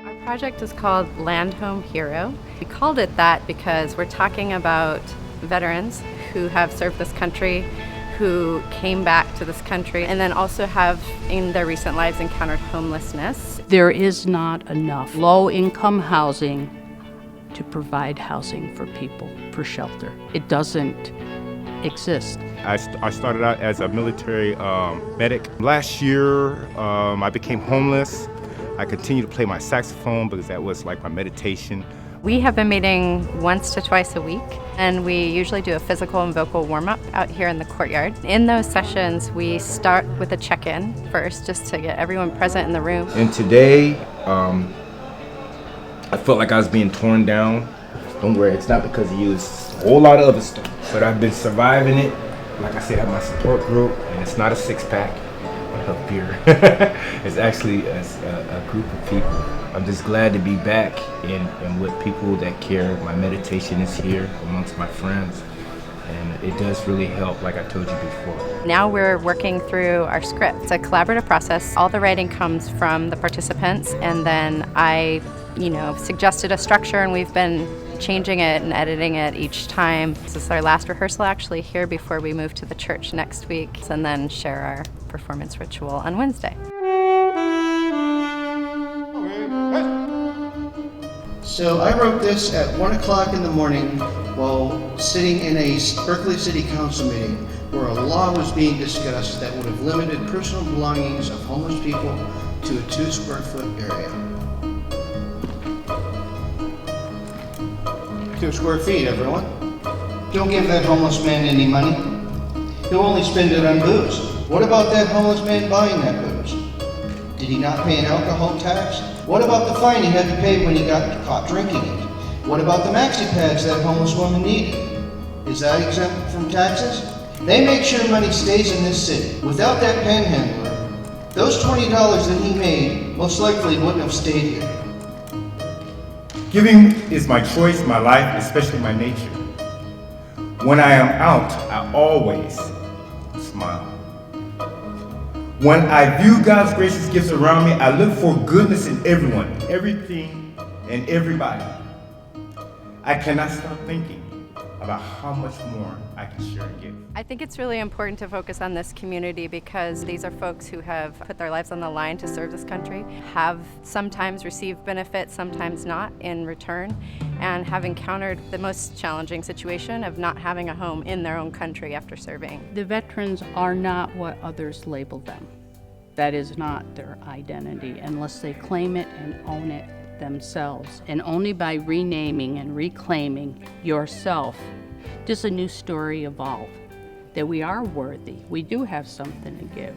Our project is called Land Home Hero. We called it that because we're talking about veterans who have served this country, who came back to this country, and then also have in their recent lives encountered homelessness. There is not enough low-income housing to provide housing for people, for shelter. It doesn't exist. I started out as a military medic. Last year, I became homeless. I continued to play my saxophone because that was like my meditation. We have been meeting once to twice a week, and we usually do a physical and vocal warm-up out here in the courtyard. In those sessions, we start with a check-in first, just to get everyone present in the room. And today, I felt like I was being torn down. Don't worry, it's not because of you, it's a whole lot of other stuff. But I've been surviving it. Like I said, I have my support group, and it's not a six-pack of beer. It's actually a group of people. I'm just glad to be back and with people that care. My meditation is here amongst my friends, and it does really help, like I told you before. Now we're working through our script. It's a collaborative process. All the writing comes from the participants, and then I, suggested a structure, and we've been changing it and editing it each time. This is our last rehearsal actually here before we move to the church next week, and then share our performance ritual on Wednesday. So I wrote this at 1 o'clock in the morning while sitting in a Berkeley City Council meeting where a law was being discussed that would have limited personal belongings of homeless people to a 2 square foot area. 2 square feet, everyone. Don't give that homeless man any money. He'll only spend it on booze. What about that homeless man buying that booze? Did he not pay an alcohol tax? What about the fine he had to pay when he got caught drinking it? What about the maxi pads that homeless woman needed? Is that exempt from taxes? They make sure money stays in this city. Without that panhandler, those $20 that he made most likely wouldn't have stayed here. Giving is my choice, my life, especially my nature. When I am out, I always smile. When I view God's gracious gifts around me, I look for goodness in everyone, everything, and everybody. I cannot stop thinking about how much more I can share and give. I think it's really important to focus on this community because these are folks who have put their lives on the line to serve this country, have sometimes received benefits, sometimes not in return, and have encountered the most challenging situation of not having a home in their own country after serving. The veterans are not what others label them. That is not their identity unless they claim it and own it themselves. And only by renaming and reclaiming yourself does a new story evolve, that we are worthy. We do have something to give.